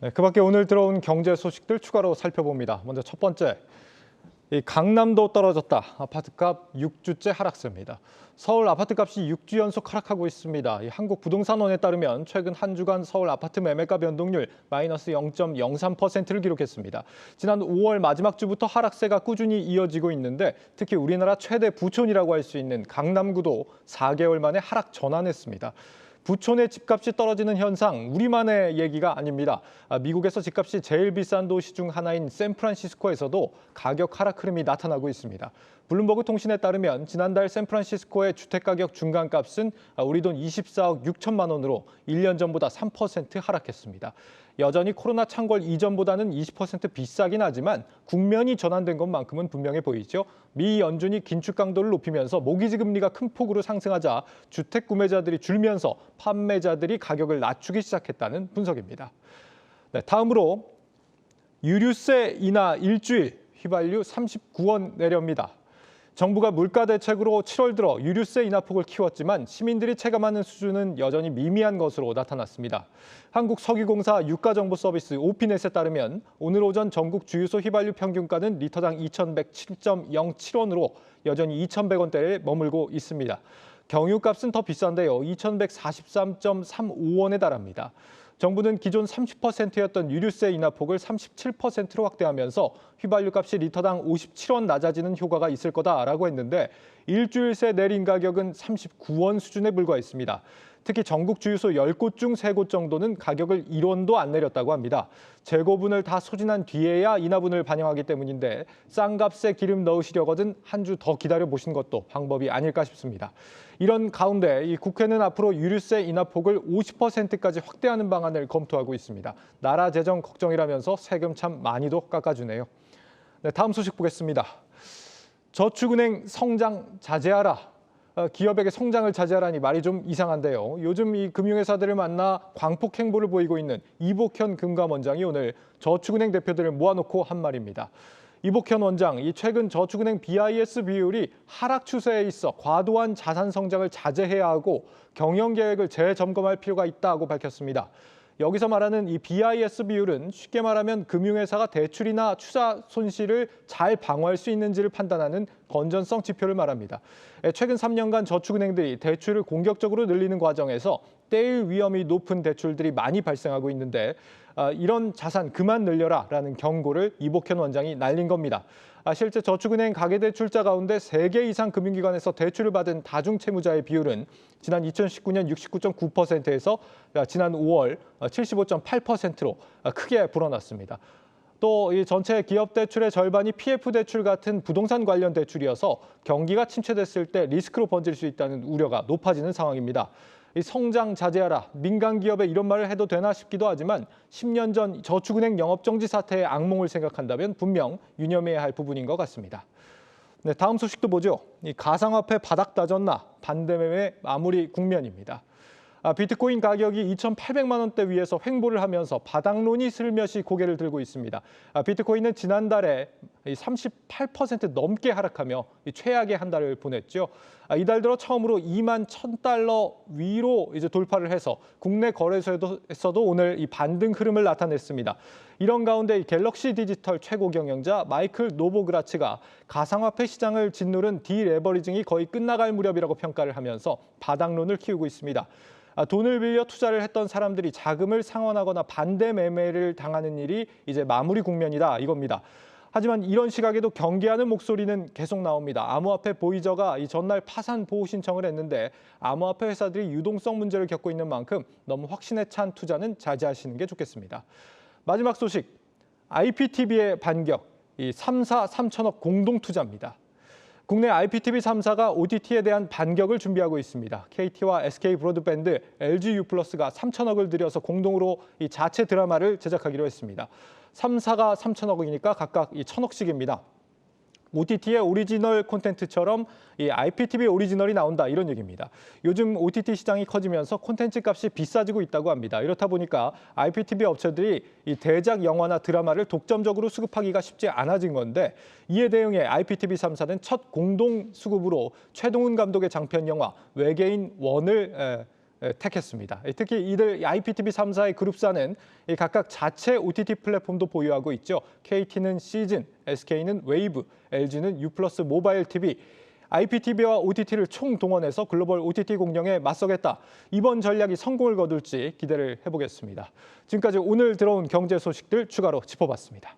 네, 그밖에 오늘 들어온 경제 소식들 추가로 살펴봅니다. 먼저 첫 번째, 강남도 떨어졌다. 아파트값 6주째 하락세입니다. 서울 아파트값이 6주 연속 하락하고 있습니다. 한국부동산원에 따르면 최근 한 주간 서울 아파트 매매가 변동률 마이너스 0.03%를 기록했습니다. 지난 5월 마지막 주부터 하락세가 꾸준히 이어지고 있는데 특히 우리나라 최대 부촌이라고 할 수 있는 강남구도 4개월 만에 하락 전환했습니다. 부촌의 집값이 떨어지는 현상, 우리만의 얘기가 아닙니다. 미국에서 집값이 제일 비싼 도시 중 하나인 샌프란시스코에서도 가격 하락 흐름이 나타나고 있습니다. 블룸버그 통신에 따르면 지난달 샌프란시스코의 주택가격 중간값은 우리 돈 24억 6천만 원으로 1년 전보다 3% 하락했습니다. 여전히 코로나 창궐 이전보다는 20% 비싸긴 하지만 국면이 전환된 것만큼은 분명해 보이죠. 미 연준이 긴축 강도를 높이면서 모기지 금리가 큰 폭으로 상승하자 주택 구매자들이 줄면서 판매자들이 가격을 낮추기 시작했다는 분석입니다. 네, 다음으로 유류세 인하 일주일, 휘발유 39원 내려옵니다. 정부가 물가 대책으로 7월 들어 유류세 인하폭을 키웠지만 시민들이 체감하는 수준은 여전히 미미한 것으로 나타났습니다. 한국석유공사 유가정보서비스 오피넷에 따르면 오늘 오전 전국 주유소 휘발유 평균가는 리터당 2,107.07원으로 여전히 2,100원대에 머물고 있습니다. 경유값은 더 비싼데요. 2,143.35원에 달합니다. 정부는 기존 30%였던 유류세 인하폭을 37%로 확대하면서 휘발유값이 리터당 57원 낮아지는 효과가 있을 거다라고 했는데 일주일 새 내린 가격은 39원 수준에 불과했습니다. 특히 전국 주유소 10곳 중 3곳 정도는 가격을 1원도 안 내렸다고 합니다. 재고분을 다 소진한 뒤에야 인하분을 반영하기 때문인데 싼 값에 기름 넣으시려거든 한 주 더 기다려보신 것도 방법이 아닐까 싶습니다. 이런 가운데 이 국회는 앞으로 유류세 인하폭을 50%까지 확대하는 방안을 검토하고 있습니다. 나라 재정 걱정이라면서 세금 참 많이도 깎아주네요. 네, 다음 소식 보겠습니다. 저축은행 성장 자제하라. 기업에게 성장을 자제하라니 말이 좀 이상한데요. 요즘 이 금융회사들을 만나 광폭 행보를 보이고 있는 이복현 금감원장이 오늘 저축은행 대표들을 모아놓고 한 말입니다. 이복현 원장, 이 최근 저축은행 BIS 비율이 하락 추세에 있어 과도한 자산 성장을 자제해야 하고 경영 계획을 재점검할 필요가 있다고 밝혔습니다. 여기서 말하는 이 BIS 비율은 쉽게 말하면 금융회사가 대출이나 투자 손실을 잘 방어할 수 있는지를 판단하는 건전성 지표를 말합니다. 최근 3년간 저축은행들이 대출을 공격적으로 늘리는 과정에서 떼일 위험이 높은 대출들이 많이 발생하고 있는데 이런 자산 그만 늘려라라는 경고를 이복현 원장이 날린 겁니다. 실제 저축은행 가계대출자 가운데 3개 이상 금융기관에서 대출을 받은 다중채무자의 비율은 지난 2019년 69.9%에서 지난 5월 75.8%로 크게 불어났습니다. 또 이 전체 기업 대출의 절반이 PF 대출 같은 부동산 관련 대출이어서 경기가 침체됐을 때 리스크로 번질 수 있다는 우려가 높아지는 상황입니다. 이 성장 자제하라, 민간 기업에 이런 말을 해도 되나 싶기도 하지만 10년 전 저축은행 영업정지 사태의 악몽을 생각한다면 분명 유념해야 할 부분인 것 같습니다. 네, 다음 소식도 보죠. 이 가상화폐 바닥 다졌나 반대매매 마무리 국면입니다. 비트코인 가격이 2,800만 원대 위에서 횡보를 하면서 바닥론이 슬며시 고개를 들고 있습니다. 비트코인은 지난달에 38% 넘게 하락하며 최악의 한 달을 보냈죠. 이달 들어 처음으로 2만 1,000달러 위로 이제 돌파를 해서 국내 거래소에서도 오늘 이 반등 흐름을 나타냈습니다. 이런 가운데 갤럭시 디지털 최고 경영자 마이클 노보그라츠가 가상화폐 시장을 짓누른 디레버리징이 거의 끝나갈 무렵이라고 평가를 하면서 바닥론을 키우고 있습니다. 돈을 빌려 투자를 했던 사람들이 자금을 상환하거나 반대 매매를 당하는 일이 이제 마무리 국면이다 이겁니다. 하지만 이런 시각에도 경계하는 목소리는 계속 나옵니다. 암호화폐 보이저가 이 전날 파산 보호 신청을 했는데 암호화폐 회사들이 유동성 문제를 겪고 있는 만큼 너무 확신에 찬 투자는 자제하시는 게 좋겠습니다. 마지막 소식, IPTV의 반격, 이 3사 3천억 공동 투자입니다. 국내 IPTV 3사가 OTT에 대한 반격을 준비하고 있습니다. KT와 SK 브로드밴드, LG U+가 3천억을 들여서 공동으로 이 자체 드라마를 제작하기로 했습니다. 3사가 3천억이니까 각각 1,000억씩입니다. OTT의 오리지널 콘텐츠처럼 이 IPTV 오리지널이 나온다 이런 얘기입니다. 요즘 OTT 시장이 커지면서 콘텐츠 값이 비싸지고 있다고 합니다. 이렇다 보니까 IPTV 업체들이 이 대작 영화나 드라마를 독점적으로 수급하기가 쉽지 않아진 건데 이에 대응해 IPTV 3사는 첫 공동 수급으로 최동훈 감독의 장편 영화 외계인 1을 택했습니다. 특히 이들 IPTV 3사의 그룹사는 각각 자체 OTT 플랫폼도 보유하고 있죠. KT는 시즌, SK는 웨이브, LG는 U+ 모바일 TV. IPTV와 OTT를 총동원해서 글로벌 OTT 공룡에 맞서겠다. 이번 전략이 성공을 거둘지 기대를 해보겠습니다. 지금까지 오늘 들어온 경제 소식들 추가로 짚어봤습니다.